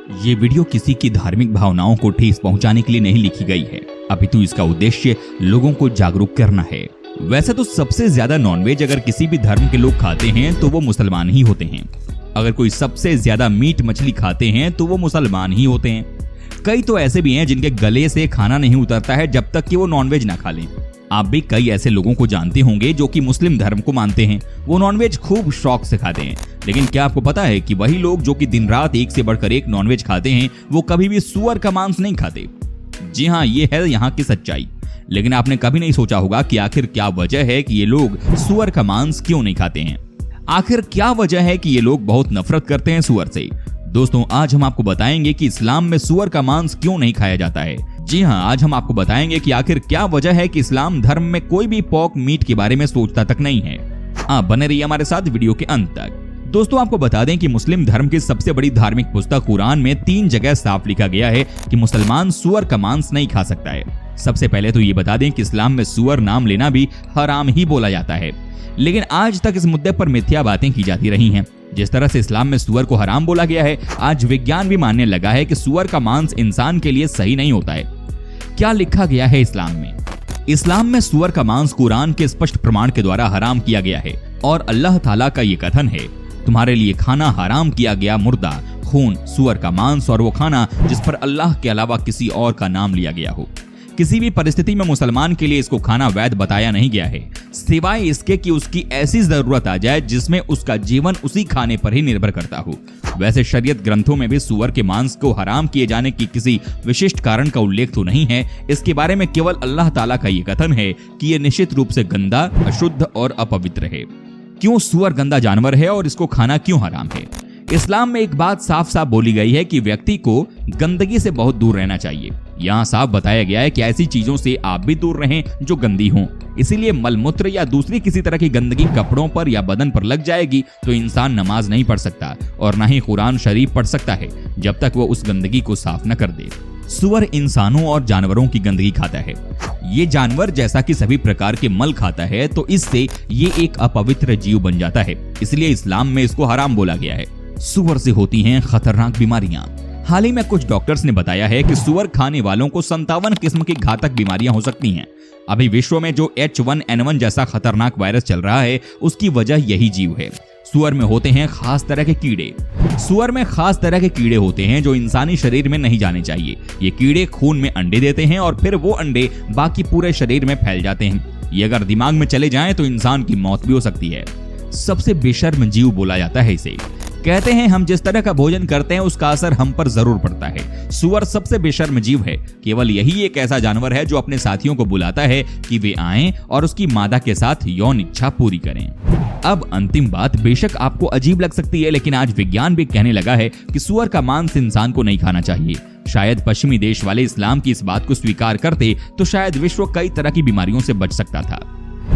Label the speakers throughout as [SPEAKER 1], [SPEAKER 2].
[SPEAKER 1] ये वीडियो किसी की धार्मिक भावनाओं को ठेस पहुंचाने के लिए नहीं लिखी गई है, अपितु इसका उद्देश्य लोगों को जागरूक करना है। वैसे तो सबसे ज्यादा नॉनवेज अगर किसी भी धर्म के लोग खाते हैं तो वो मुसलमान ही होते हैं। अगर कोई सबसे ज्यादा मीट मछली खाते हैं तो वो मुसलमान ही होते हैं। कई तो ऐसे भी हैं जिनके गले से खाना नहीं उतरता है जब तक कि वो नॉनवेज ना खा लें। आप भी कई ऐसे लोगों को जानते होंगे जो कि मुस्लिम धर्म को मानते हैं। वो नॉनवेज खूब शौक से खाते हैं, लेकिन क्या आपको पता है कि वही लोग जो कि दिन रात एक से बढ़कर एक नॉनवेज खाते हैं वो कभी भी सूअर का मांस नहीं खाते। जी हाँ, ये है यहाँ की सच्चाई। लेकिन आपने कभी नहीं सोचा होगा कि आखिर क्या वजह है कि ये लोग सूअर का मांस क्यों नहीं खाते हैं। आखिर क्या वजह है कि ये लोग बहुत नफरत करते हैं सूअर से। दोस्तों, आज हम आपको बताएंगे कि इस्लाम में सूअर का मांस क्यों नहीं खाया जाता है। जी हाँ, आज हम आपको बताएंगे कि आखिर क्या वजह है कि इस्लाम धर्म में कोई भी पॉर्क मीट के बारे में सोचता तक नहीं है। आप बने रहिए हमारे साथ वीडियो के अंत तक। दोस्तों, आपको बता दें कि मुस्लिम धर्म की सबसे बड़ी धार्मिक पुस्तक कुरान में 3 जगह साफ लिखा गया है कि मुसलमान सूअर का मांस नहीं खा सकता है। सबसे पहले तो ये बता दें कि इस्लाम में सूअर नाम लेना भी हराम ही बोला जाता है, लेकिन आज तक इस मुद्दे पर मिथ्या बातें की जाती रही हैं। जिस तरह से इस्लाम में सूअर को हराम बोला गया है, आज विज्ञान भी मानने लगा है कि सूअर का मांस इंसान के लिए सही नहीं होता है। क्या लिखा गया है इस्लाम में? इस्लाम में सूअर का मांस कुरान के स्पष्ट प्रमाण के द्वारा हराम किया गया है और अल्लाह ताला का ये कथन है, तुम्हारे लिए खाना हराम किया गया मुर्दा, खून, सूअर का मांस और वो खाना जिस पर अल्लाह के अलावा किसी और का नाम लिया गया हो। किसी भी परिस्थिति में मुसलमान के लिए इसको खाना वैध बताया नहीं गया है, सिवाय इसके कि उसकी ऐसी जरूरत आ जाए जिसमें उसका जीवन उसी खाने पर ही निर्भर करता हो। वैसे शरीयत ग्रंथों में भी सूअर के मांस को हराम किए जाने की किसी विशिष्ट कारण का उल्लेख तो नहीं है। इसके बारे में केवल अल्लाह ताला का ये कथन है कि ये निश्चित रूप से गंदा, अशुद्ध और अपवित्र है। क्यों सूअर गंदा जानवर है और इसको खाना क्यों हराम है? इस्लाम में एक बात साफ साफ बोली गई है कि व्यक्ति को गंदगी से बहुत दूर रहना चाहिए। यहाँ साफ बताया गया है कि ऐसी चीजों से आप भी दूर रहें जो गंदी हों। इसीलिए मलमूत्र या दूसरी किसी तरह की गंदगी कपड़ों पर या बदन पर लग जाएगी तो इंसान नमाज नहीं पढ़ सकता और न ही कुरान शरीफ पढ़ सकता है जब तक वो उस गंदगी को साफ न कर दे। सूअर इंसानों और जानवरों की गंदगी खाता है। ये जानवर जैसा कि सभी प्रकार के मल खाता है, तो इससे ये एक अपवित्र जीव बन जाता है। इसलिए इस्लाम में इसको हराम बोला गया है। सूअर से होती हैं खतरनाक बीमारियां। हाल ही में कुछ डॉक्टर्स ने बताया है कि सूअर खाने वालों को 57 किस्म की घातक बीमारियां हो सकती हैं। अभी विश्व में जो H1N1 जैसा खतरनाक वायरस चल रहा है, उसकी वजह यही जीव है। सूअर में होते हैं खास तरह के कीड़े। सूअर में खास तरह के कीड़े होते हैं जो इंसानी शरीर में नहीं जाने चाहिए। ये कीड़े खून में अंडे देते हैं और फिर वो अंडे बाकी पूरे शरीर में फैल जाते हैं। ये अगर दिमाग में चले जाएं तो इंसान की मौत भी हो सकती है। सबसे बेशर्म जीव बोला जाता है इसे। कहते हैं हम जिस तरह का भोजन करते हैं उसका असर हम पर जरूर पड़ता है। सूअर सबसे बेशर्म जीव है। केवल यही एक ऐसा जानवर है जो अपने साथियों को बुलाता है कि वे आएं और उसकी मादा के साथ यौन इच्छा पूरी करें। अब अंतिम बात बेशक आपको अजीब लग सकती है, लेकिन आज विज्ञान भी कहने लगा है कि सूअर का मांस इंसान को नहीं खाना चाहिए। शायद पश्चिमी देश वाले इस्लाम की इस बात को स्वीकार करते तो शायद विश्व कई तरह की बीमारियों से बच सकता था।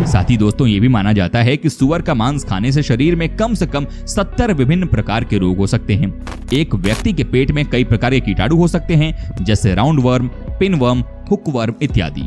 [SPEAKER 1] साथ ही दोस्तों, ये भी माना जाता है कि सूअर का मांस खाने से शरीर में कम से कम 70 विभिन्न प्रकार के रोग हो सकते हैं। एक व्यक्ति के पेट में कई प्रकार के कीटाणु हो सकते हैं, जैसे round worm, pin worm, hook worm इत्यादि।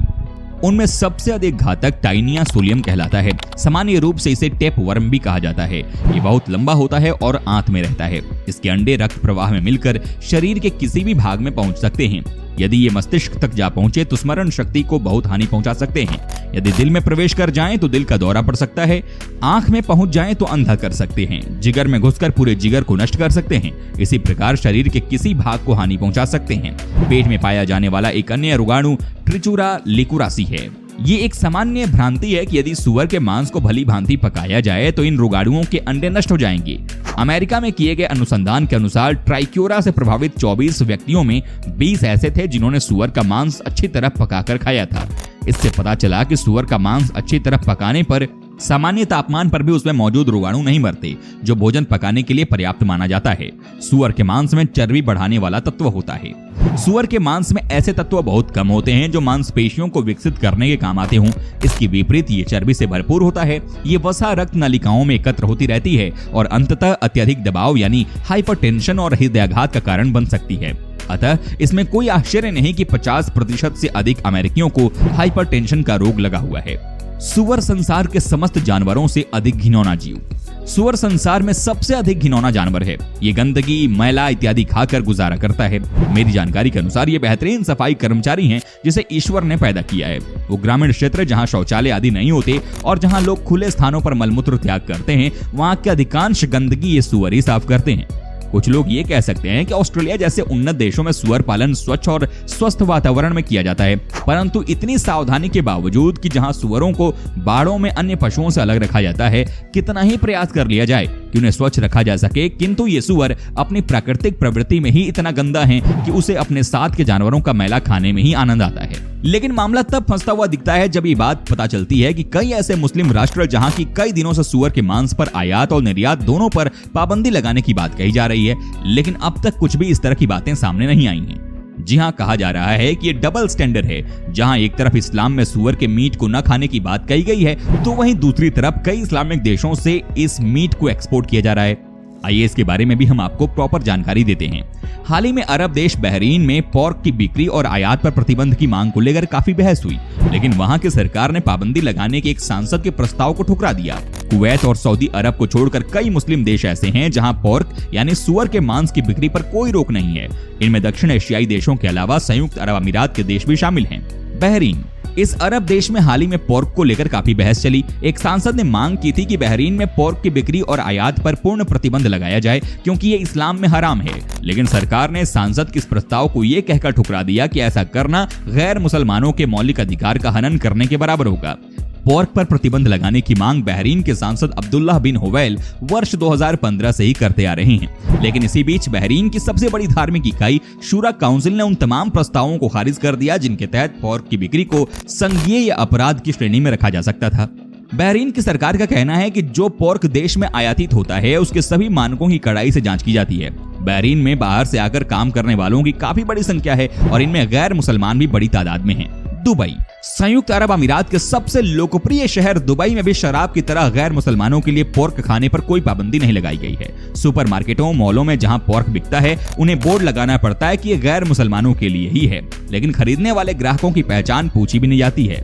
[SPEAKER 1] उनमें सबसे अधिक घातक टाइनिया सोलियम कहलाता है। सामान्य रूप से इसे टेप वर्म भी कहा जाता है। ये बहुत लंबा होता है और आंत में रहता है। इसके अंडे रक्त प्रवाह में मिलकर शरीर के किसी भी भाग में पहुंच सकते हैं। यदि ये मस्तिष्क तक जा पहुंचे तो स्मरण शक्ति को बहुत हानि पहुंचा सकते हैं। यदि दिल में प्रवेश कर जाएं तो दिल का दौरा पड़ सकता है। आंख में पहुंच जाएं तो अंधा कर सकते हैं। जिगर में घुसकर पूरे जिगर को नष्ट कर सकते हैं। इसी प्रकार शरीर के किसी भाग को हानि पहुंचा सकते हैं। पेट में पाया जाने वाला एक अन्य रोगाणु ट्रिचुरा लिकुरासी है। ये एक सामान्य भ्रांति है कि यदि सूअर के मांस को भली भांति पकाया जाए तो इन रोगाणुओं के अंडे नष्ट हो जाएंगे। अमेरिका में किए गए अनुसंधान के अनुसार ट्राइक्योरा से प्रभावित 24 व्यक्तियों में 20 ऐसे थे जिन्होंने सूअर का मांस अच्छी तरह पकाकर खाया था। इससे पता चला कि सूअर का मांस अच्छी तरह पकाने पर सामान्य तापमान पर भी उसमें मौजूद रोगाणु नहीं मरते, जो भोजन पकाने के लिए पर्याप्त माना जाता है। सूअर के मांस में चर्बी बढ़ाने वाला तत्व होता है। सूअर के मांस में ऐसे तत्व बहुत कम होते हैं जो मांसपेशियों को विकसित करने के काम आते हों। इसकी विपरीत ये चर्बी से भरपूर होता है। ये वसा रक्त नलिकाओं में एकत्र होती रहती है और अंततः अत्यधिक दबाव यानी हाइपरटेंशन और हृदयाघात का कारण बन सकती है। अतः इसमें कोई आश्चर्य नहीं कि 50% से अधिक अमेरिकियों को हाइपरटेंशन का रोग लगा हुआ है। सूअर संसार के समस्त जानवरों से अधिक घिनौना जीव। सुअर संसार में सबसे अधिक घिनौना जानवर है। ये गंदगी, मैला इत्यादि खाकर गुजारा करता है। मेरी जानकारी के अनुसार ये बेहतरीन सफाई कर्मचारी हैं जिसे ईश्वर ने पैदा किया है। वो ग्रामीण क्षेत्र जहाँ शौचालय आदि नहीं होते और जहाँ लोग खुले स्थानों पर मलमूत्र त्याग करते हैं, वहाँ की अधिकांश गंदगी ये सुअर ही साफ करते हैं। कुछ लोग ये कह सकते हैं कि ऑस्ट्रेलिया जैसे उन्नत देशों में सुअर पालन स्वच्छ और स्वस्थ वातावरण में किया जाता है, परंतु इतनी सावधानी के बावजूद कि जहां सुअरों को बाड़ों में अन्य पशुओं से अलग रखा जाता है, कितना ही प्रयास कर लिया जाए कि उन्हें स्वच्छ रखा जा सके, किंतु ये सुअर अपनी प्राकृतिक प्रवृत्ति में ही इतना गंदा है कि उसे अपने साथ के जानवरों का मैला खाने में ही आनंद आता है। लेकिन मामला तब फंसता हुआ दिखता है जब ये बात पता चलती है कि कई ऐसे मुस्लिम राष्ट्र जहां की कई दिनों से सुअर के मांस पर आयात और निर्यात दोनों पर पाबंदी लगाने की बात कही जा रही है, लेकिन अब तक कुछ भी इस तरह की बातें सामने नहीं आई हैं। जी हां, कहा जा रहा है कि ये डबल स्टैंडर्ड है। जहां एक तरफ इस्लाम में सुअर के मीट को न खाने की बात कही गई है, तो वहीं दूसरी तरफ कई इस्लामिक देशों से इस मीट को एक्सपोर्ट किया जा रहा है। आइए इसके बारे में भी हम आपको प्रॉपर जानकारी देते हैं। हाल ही में अरब देश बहरीन में पोर्क की बिक्री और आयात पर प्रतिबंध की मांग को लेकर काफी बहस हुई, लेकिन वहां की सरकार ने पाबंदी लगाने के एक सांसद के प्रस्ताव को ठुकरा दिया। कुवैत और सऊदी अरब को छोड़कर कई मुस्लिम देश ऐसे हैं जहां पोर्क यानी सुअर के मांस की बिक्री पर कोई रोक नहीं है। इनमें दक्षिण एशियाई देशों के अलावा संयुक्त अरब अमीरात के देश भी शामिल हैं। बहरीन, इस अरब देश में हाल ही में पोर्क को लेकर काफी बहस चली। एक सांसद ने मांग की थी कि बहरीन में पोर्क की बिक्री और आयात पर पूर्ण प्रतिबंध लगाया जाए क्योंकि ये इस्लाम में हराम है, लेकिन सरकार ने सांसद के इस प्रस्ताव को ये कहकर ठुकरा दिया कि ऐसा करना गैर मुसलमानों के मौलिक अधिकार का हनन करने के बराबर होगा। पोर्क पर प्रतिबंध लगाने की मांग बहरीन के सांसद अब्दुल्लाह बिन हुवैल वर्ष 2015 से ही करते आ रहे हैं, लेकिन इसी बीच बहरीन की सबसे बड़ी धार्मिक इकाई शूरा काउंसिल ने उन तमाम प्रस्तावों को खारिज कर दिया जिनके तहत पोर्क की बिक्री को संज्ञेय अपराध की श्रेणी में रखा जा सकता था। बहरीन की सरकार का कहना है कि जो पोर्क देश में आयातित होता है उसके सभी मानकों की कड़ाई से जांच की जाती है। बहरीन में बाहर से आकर काम करने वालों की काफी बड़ी संख्या है और इनमें गैर मुसलमान भी बड़ी तादाद में हैं। दुबई, संयुक्त अरब अमीरात के सबसे लोकप्रिय शहर दुबई में भी शराब की तरह गैर मुसलमानों के लिए पोर्क खाने पर कोई पाबंदी नहीं लगाई गई है। सुपरमार्केटों, मॉलों में जहां पोर्क बिकता है उन्हें बोर्ड लगाना पड़ता है कि ये गैर मुसलमानों के लिए ही है, लेकिन खरीदने वाले ग्राहकों की पहचान पूछी भी नहीं जाती है।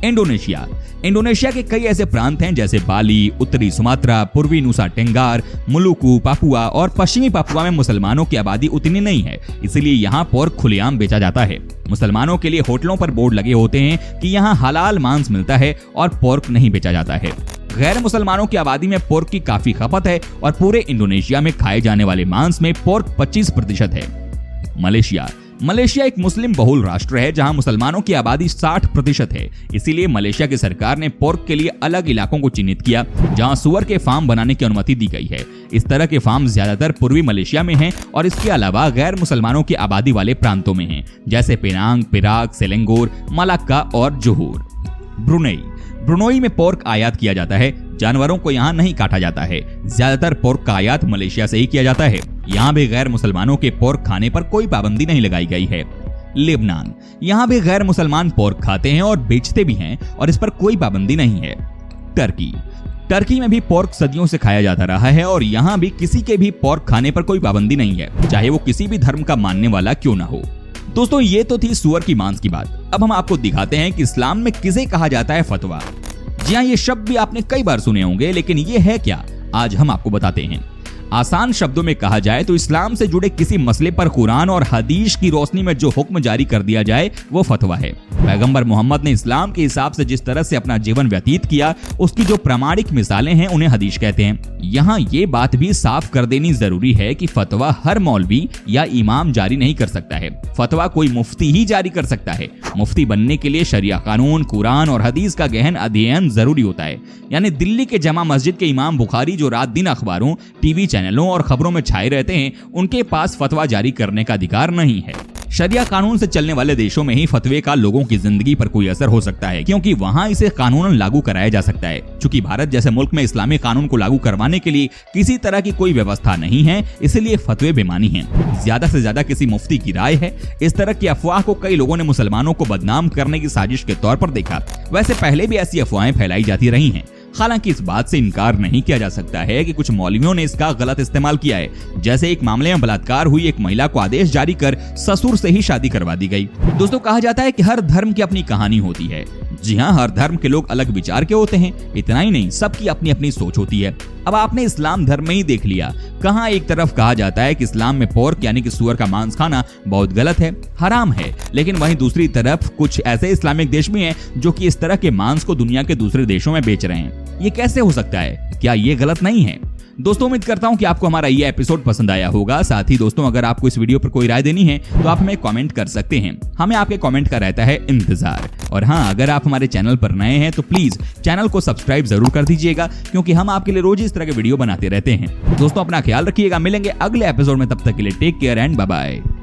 [SPEAKER 1] इंडोनेशिया के कई ऐसे प्रांत हैं जैसे बाली, उत्तरी सुमात्रा, पूर्वी नुसा टेंगार, मुलुकु, पापुआ और पश्चिमी पापुआ में मुसलमानों की आबादी उतनी नहीं है, इसलिए यहाँ पोर्क खुलेआम बेचा जाता है। मुसलमानों के लिए होटलों पर बोर्ड लगे होते हैं कि यहाँ हलाल मांस मिलता है और पोर्क नहीं बेचा जाता है। गैर मुसलमानों की आबादी में पोर्क की काफी खपत है और पूरे इंडोनेशिया में खाए जाने वाले मांस में पोर्क 25% है। मलेशिया एक मुस्लिम बहुल राष्ट्र है जहां मुसलमानों की आबादी 60% है, इसीलिए मलेशिया की सरकार ने पोर्क के लिए अलग इलाकों को चिन्हित किया जहां सुअर के फार्म बनाने की अनुमति दी गई है। इस तरह के फार्म ज्यादातर पूर्वी मलेशिया में हैं और इसके अलावा गैर मुसलमानों की आबादी वाले प्रांतों में हैं, जैसे पेनांग, पिराक, सेलेंगोर, मलाक्का और जोहोर। ब्रुनोई में पोर्क आयात किया जाता है। जानवरों को यहाँ नहीं काटा जाता है। ज्यादातर पोर्क का आयात मलेशिया से ही किया जाता है। यहाँ भी गैर मुसलमानों के पोर्क खाने पर कोई पाबंदी नहीं लगाई गई है। लेबनान, यहाँ भी गैर मुसलमान पोर्क खाते हैं और बेचते भी हैं और इस पर कोई पाबंदी नहीं है। टर्की में भी पोर्क सदियों से खाया जाता रहा है और यहाँ भी किसी के भी पोर्क खाने पर कोई पाबंदी नहीं है, चाहे वो किसी भी धर्म का मानने वाला क्यों ना हो। दोस्तों, ये तो थी सुअर की मांस की बात। अब हम आपको दिखाते हैं कि इस्लाम में किसे कहा जाता है फतवा। जी हाँ, ये शब्द भी आपने कई बार सुने होंगे, लेकिन ये है क्या, आज हम आपको बताते हैं। आसान शब्दों में कहा जाए तो इस्लाम से जुड़े किसी मसले पर कुरान और हदीस की रोशनी में जो हुक्म जारी कर दिया जाए वो फतवा है। पैगंबर मोहम्मद ने इस्लाम के हिसाब से जिस तरह से अपना जीवन व्यतीत किया उसकी जो प्रामाणिक मिसालें हैं उन्हें हदीस कहते हैं। यहाँ ये बात भी साफ कर देनी जरूरी है कि फतवा हर मौलवी या इमाम जारी नहीं कर सकता है। फतवा कोई मुफ्ती ही जारी कर सकता है। मुफ्ती बनने के लिए शरिया कानून, कुरान और हदीस का गहन अध्ययन जरूरी होता है। यानी दिल्ली के जमा मस्जिद के इमाम बुखारी जो रात दिन अखबारों, टीवी चैनलों और खबरों में छाए रहते हैं, उनके पास फतवा जारी करने का अधिकार नहीं है। शरिया कानून से चलने वाले देशों में ही फतवे का लोगों की जिंदगी पर कोई असर हो सकता है, क्योंकि वहां इसे कानूनन लागू कराया जा सकता है। चूंकि भारत जैसे मुल्क में इस्लामी कानून को लागू करवाने के लिए किसी तरह की कोई व्यवस्था नहीं है, इसलिए फतवे बेमानी हैं। ज्यादा से ज्यादा किसी मुफ्ती की राय है। इस तरह की अफवाह को कई लोगों ने मुसलमानों को बदनाम करने की साजिश के तौर पर देखा। वैसे पहले भी ऐसी अफवाहें फैलाई जाती रही हैं। हालांकि इस बात से इनकार नहीं किया जा सकता है कि कुछ मौलवियों ने इसका गलत इस्तेमाल किया है। जैसे एक मामले में बलात्कार हुई एक महिला को आदेश जारी कर ससुर से ही शादी करवा दी गई। दोस्तों, कहा जाता है कि हर धर्म की अपनी कहानी होती है। जी हाँ, हर धर्म के लोग अलग विचार के होते हैं। इतना ही नहीं, सबकी अपनी अपनी सोच होती है। अब आपने इस्लाम धर्म में ही देख लिया, कहां एक तरफ कहा जाता है कि इस्लाम में पोर्क यानी कि सूअर का मांस खाना बहुत गलत है, हराम है, लेकिन वहीं दूसरी तरफ कुछ ऐसे इस्लामिक देश भी हैं जो कि इस तरह के मांस को दुनिया के दूसरे देशों में बेच रहे हैं। ये कैसे हो सकता है? क्या ये गलत नहीं है? दोस्तों उम्मीद करता हूं कि आपको हमारा ये एपिसोड पसंद आया होगा। साथ ही दोस्तों अगर आपको इस वीडियो पर कोई राय देनी है तो आप हमें कमेंट कर सकते हैं, हमें आपके कमेंट का रहता है इंतजार। और हाँ, अगर आप हमारे चैनल पर नए हैं तो प्लीज चैनल को सब्सक्राइब जरूर कर दीजिएगा, क्योंकि हम आपके लिए रोज इस तरह के वीडियो बनाते रहते हैं। दोस्तों अपना ख्याल रखिएगा, मिलेंगे अगले एपिसोड में, तब तक के लिए take care and bye bye.